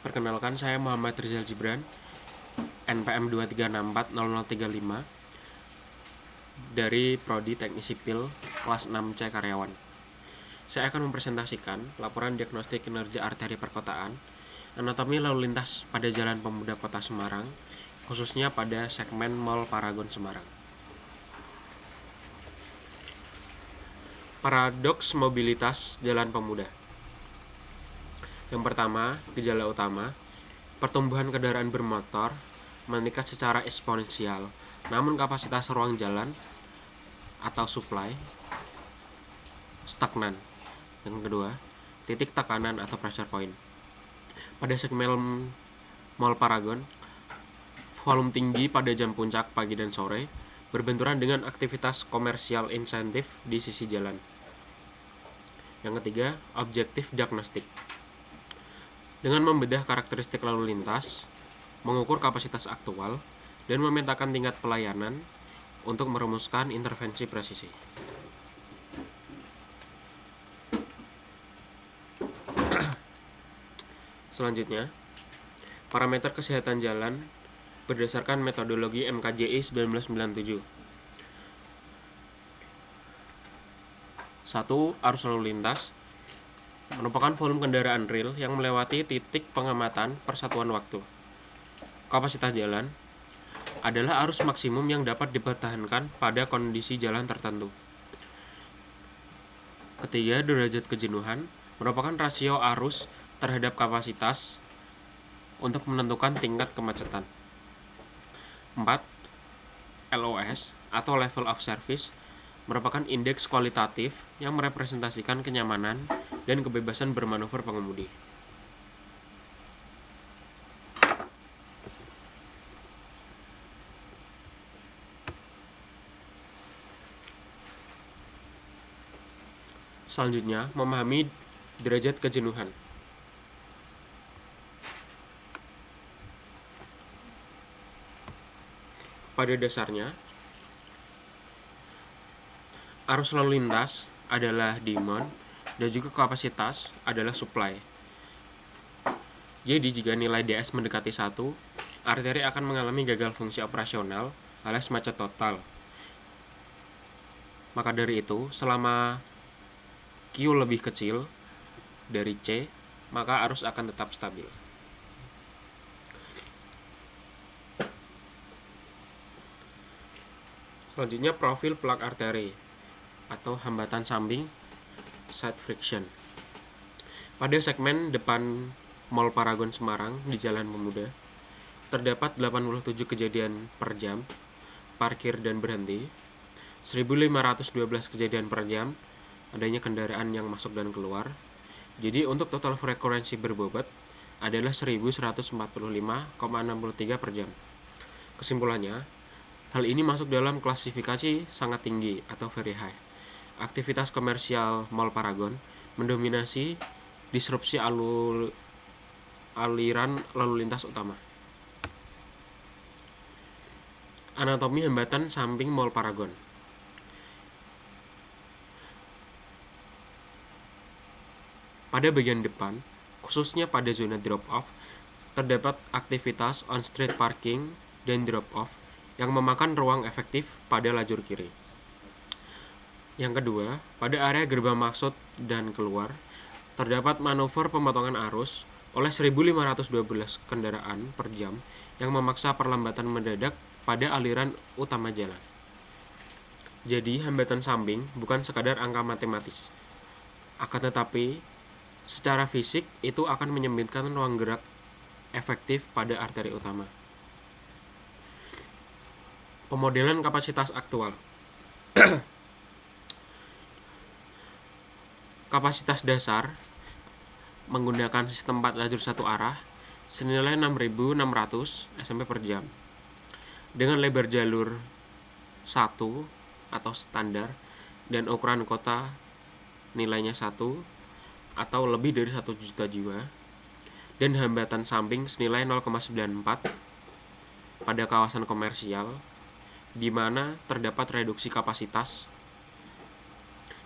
Perkenalkan, saya Muhammad Rizal Gibran, NPM 2364035 dari Prodi Teknik Sipil kelas 6C Karyawan. Saya akan mempresentasikan laporan diagnostik kinerja arteri perkotaan, anatomi lalu lintas pada Jalan Pemuda Kota Semarang, khususnya pada segmen Mall Paragon Semarang. Paradoks mobilitas Jalan Pemuda. Yang pertama, gejala utama, pertumbuhan kendaraan bermotor meningkat secara eksponensial, namun kapasitas ruang jalan atau supply stagnan. Yang kedua, titik tekanan atau pressure point. Pada segmen Mall Paragon, volume tinggi pada jam puncak pagi dan sore berbenturan dengan aktivitas komersial insentif di sisi jalan. Yang ketiga, objektif diagnostik. Dengan membedah karakteristik lalu lintas, mengukur kapasitas aktual, dan memetakan tingkat pelayanan untuk merumuskan intervensi presisi. Selanjutnya, parameter kesehatan jalan berdasarkan metodologi MKJI 1997. 1. Arus lalu lintas merupakan volume kendaraan real yang melewati titik pengamatan persatuan waktu. Kapasitas jalan adalah arus maksimum yang dapat dipertahankan pada kondisi jalan tertentu. Ketiga, derajat kejenuhan merupakan rasio arus terhadap kapasitas untuk menentukan tingkat kemacetan. 4. LOS atau level of service merupakan indeks kualitatif yang merepresentasikan kenyamanan dan kebebasan bermanuver pengemudi. Selanjutnya, memahami derajat kejenuhan. Pada dasarnya, arus lalu lintas adalah demand dan juga kapasitas adalah supply. Jadi jika nilai DS mendekati 1, arteri akan mengalami gagal fungsi operasional alias macet total. Maka dari itu, selama Q lebih kecil dari C, maka arus akan tetap stabil. Selanjutnya, profil plak arteri atau hambatan samping side friction. Pada segmen depan Mall Paragon Semarang di Jalan Pemuda, terdapat 87 kejadian per jam parkir dan berhenti, 1512 kejadian per jam adanya kendaraan yang masuk dan keluar. Jadi untuk total frekuensi berbobot adalah 1145,63 per jam. Kesimpulannya, hal ini masuk dalam klasifikasi sangat tinggi atau very high. Aktivitas komersial Mall Paragon mendominasi disrupsi aliran lalu lintas utama. Anatomi hambatan samping Mall Paragon. Pada bagian depan, khususnya pada zona drop-off, terdapat aktivitas on-street parking dan drop-off yang memakan ruang efektif pada lajur kiri. Yang kedua, pada area gerbang masuk dan keluar, terdapat manuver pemotongan arus oleh 1512 kendaraan per jam yang memaksa perlambatan mendadak pada aliran utama jalan. Jadi, hambatan samping bukan sekadar angka matematis, akan tetapi secara fisik itu akan menyempitkan ruang gerak efektif pada arteri utama. Pemodelan kapasitas aktual. Kapasitas dasar menggunakan sistem 4 lajur satu arah senilai 6.600 SMP per jam dengan lebar jalur 1 atau standar dan ukuran kota nilainya 1 atau lebih dari 1 juta jiwa, dan hambatan samping senilai 0,94 pada kawasan komersial di mana terdapat reduksi kapasitas,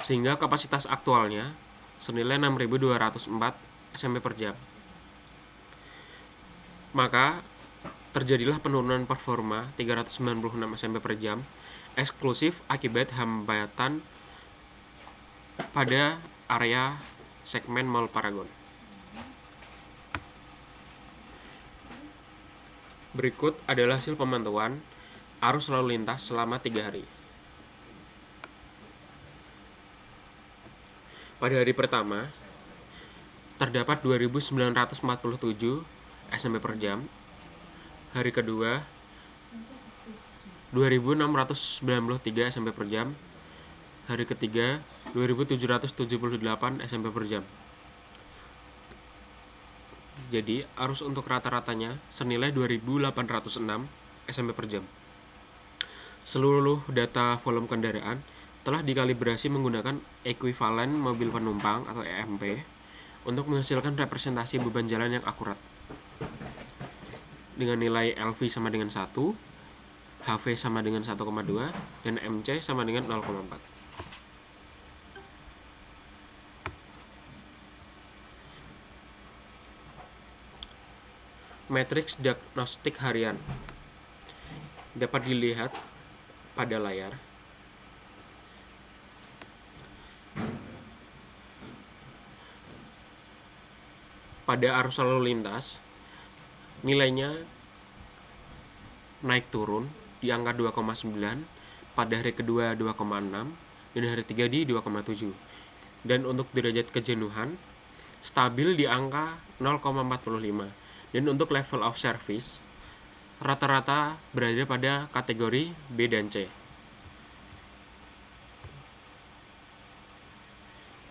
sehingga kapasitas aktualnya senilai 6.204 SMP per jam. maka terjadilah penurunan performa 396 SMP per jam eksklusif akibat hambatan pada area segmen Mall Paragon. Berikut adalah hasil pemantauan arus lalu lintas selama 3 hari. Pada hari pertama, terdapat 2.947 SMP per jam. Hari kedua, 2.693 SMP per jam. Hari ketiga, 2.778 SMP per jam. Jadi, arus untuk rata-ratanya senilai 2.806 SMP per jam. Seluruh data volume kendaraan telah dikalibrasi menggunakan ekuivalen mobil penumpang atau EMP untuk menghasilkan representasi beban jalan yang akurat. Dengan nilai LV sama dengan 1, HV sama dengan 1,2, dan MC sama dengan 0,4. Matriks diagnostik harian dapat dilihat pada layar. Pada arus lalu lintas, nilainya naik turun di angka 2,9, pada hari kedua 2,6, dan hari ketiga di 2,7. Dan untuk derajat kejenuhan, stabil di angka 0,45. Dan untuk level of service, rata-rata berada pada kategori B dan C.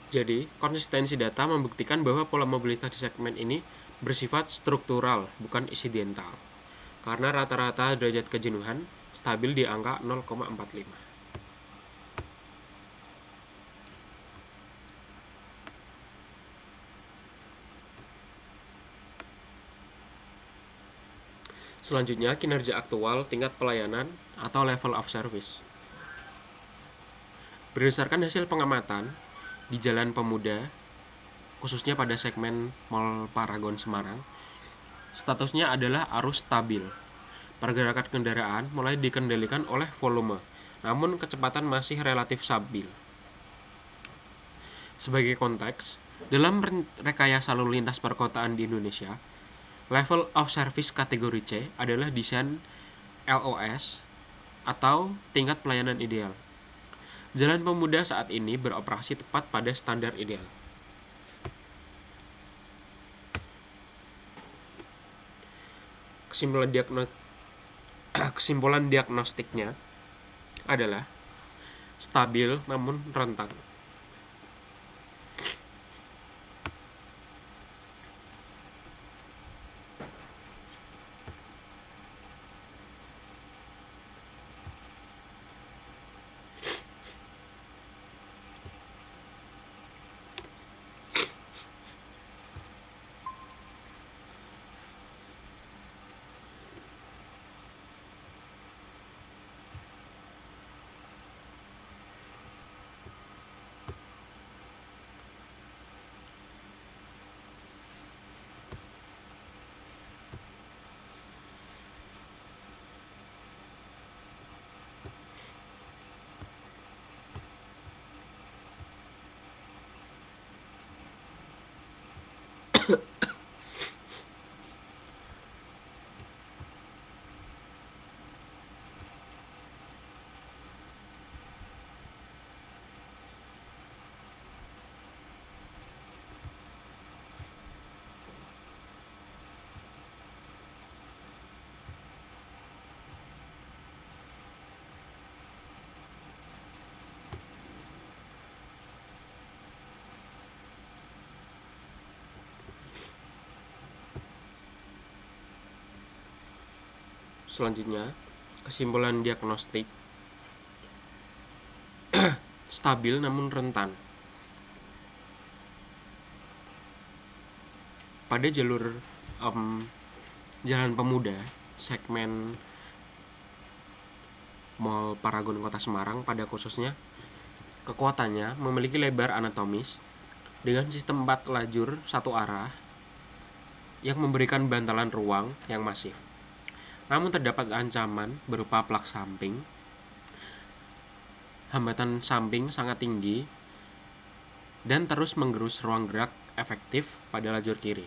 Jadi, konsistensi data membuktikan bahwa pola mobilitas di segmen ini bersifat struktural, bukan insidental. Karena rata-rata derajat kejenuhan stabil di angka 0,45. Selanjutnya, kinerja aktual tingkat pelayanan atau level of service. Berdasarkan hasil pengamatan di Jalan Pemuda, khususnya pada segmen Mall Paragon Semarang, statusnya adalah arus stabil. Pergerakan kendaraan mulai dikendalikan oleh volume, namun kecepatan masih relatif stabil. Sebagai konteks, dalam rekayasa lalu lintas perkotaan di Indonesia, level of service kategori C adalah desain LOS atau tingkat pelayanan ideal. Jalan Pemuda saat ini beroperasi tepat pada standar ideal. Kesimpulan diagnostiknya adalah stabil namun rentan. Selanjutnya, kesimpulan diagnostik stabil namun rentan. Pada jalur Jalan Pemuda, segmen Mall Paragon Kota Semarang pada khususnya, kekuatannya memiliki lebar anatomis dengan sistem 4 lajur satu arah yang memberikan bantalan ruang yang masif. Namun terdapat ancaman berupa plak samping. Hambatan samping sangat tinggi dan terus menggerus ruang gerak efektif pada lajur kiri.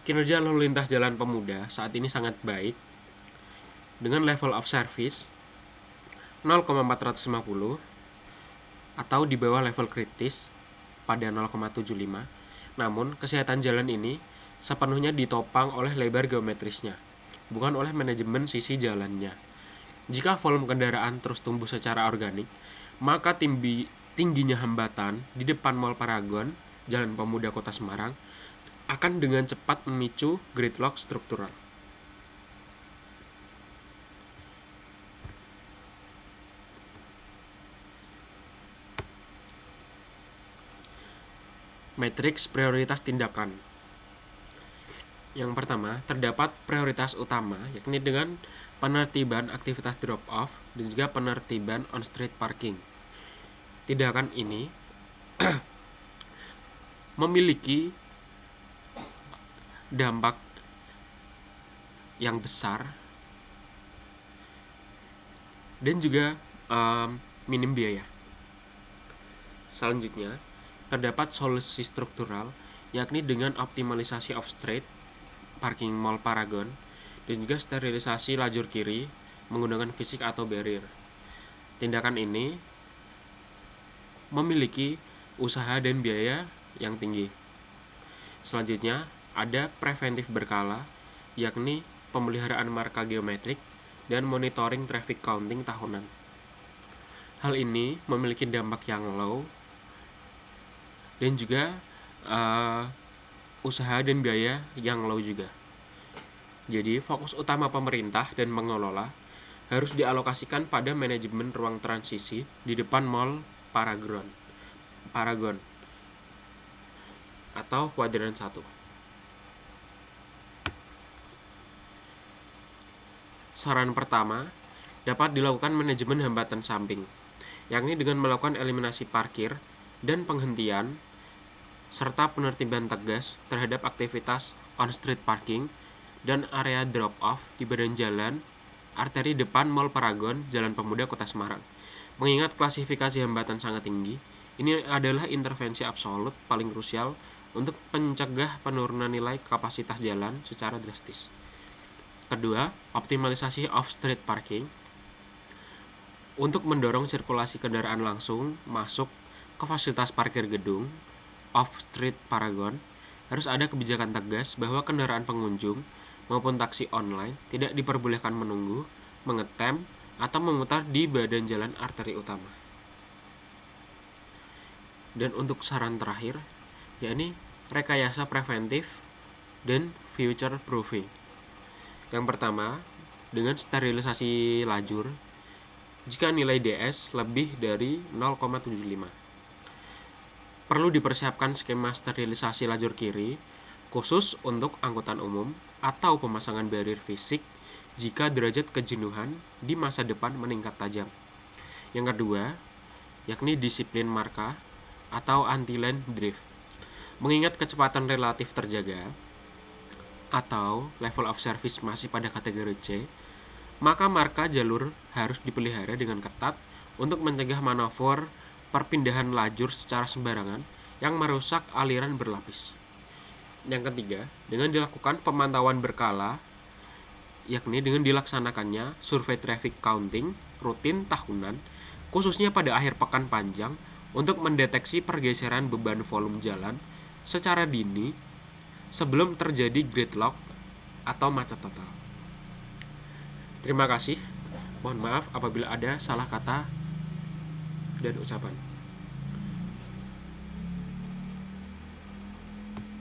Kinerja lalu lintas jalan pemuda saat ini sangat baik dengan level of service 0,450 atau di bawah level kritis pada 0,75. Namun, kesehatan jalan ini sepenuhnya ditopang oleh lebar geometrisnya, bukan oleh manajemen sisi jalannya. Jika volume kendaraan terus tumbuh secara organik, maka tingginya hambatan di depan Mall Paragon, Jalan Pemuda Kota Semarang, akan dengan cepat memicu gridlock struktural. Matriks prioritas tindakan. Yang pertama, terdapat prioritas utama, yakni dengan penertiban aktivitas drop-off dan juga penertiban on-street parking. Tindakan ini memiliki dampak yang besar dan juga minim biaya. Selanjutnya, terdapat solusi struktural, yakni dengan optimalisasi off-street parking Mall Paragon dan juga sterilisasi lajur kiri menggunakan fisik atau barrier. Tindakan ini memiliki usaha dan biaya yang tinggi. Selanjutnya, ada preventif berkala, yakni pemeliharaan marka geometrik dan monitoring traffic counting tahunan. Hal ini memiliki dampak yang low dan juga usaha dan biaya yang low juga. Jadi fokus utama pemerintah dan pengelola harus dialokasikan pada manajemen ruang transisi di depan Mall Paragon atau kuadran 1. Saran pertama, dapat dilakukan manajemen hambatan samping, yakni dengan melakukan eliminasi parkir dan penghentian serta penertiban tegas terhadap aktivitas on-street parking dan area drop-off di badan jalan arteri depan Mall Paragon, Jalan Pemuda Kota Semarang. Mengingat klasifikasi hambatan sangat tinggi, ini adalah intervensi absolut paling krusial untuk mencegah penurunan nilai kapasitas jalan secara drastis. Kedua, optimalisasi off-street parking untuk mendorong sirkulasi kendaraan langsung masuk ke fasilitas parkir gedung off-street Paragon. Harus ada kebijakan tegas bahwa kendaraan pengunjung maupun taksi online tidak diperbolehkan menunggu, mengetem, atau memutar di badan jalan arteri utama. Dan untuk saran terakhir, yakni rekayasa preventif dan future proofing. Yang pertama, dengan sterilisasi lajur jika nilai DS lebih dari 0,75. Perlu dipersiapkan skema sterilisasi lajur kiri khusus untuk angkutan umum atau pemasangan barrier fisik jika derajat kejenuhan di masa depan meningkat tajam. Yang kedua, yakni disiplin marka atau anti-lane drift. Mengingat kecepatan relatif terjaga atau level of service masih pada kategori C, maka marka jalur harus dipelihara dengan ketat untuk mencegah manuver perpindahan lajur secara sembarangan yang merusak aliran berlapis. Yang ketiga, dengan dilakukan pemantauan berkala, yakni dengan dilaksanakannya survei traffic counting rutin tahunan, khususnya pada akhir pekan panjang, untuk mendeteksi pergeseran beban volume jalan secara dini sebelum terjadi gridlock atau macet total. Terima kasih. Mohon maaf apabila ada salah kata dan ucapan.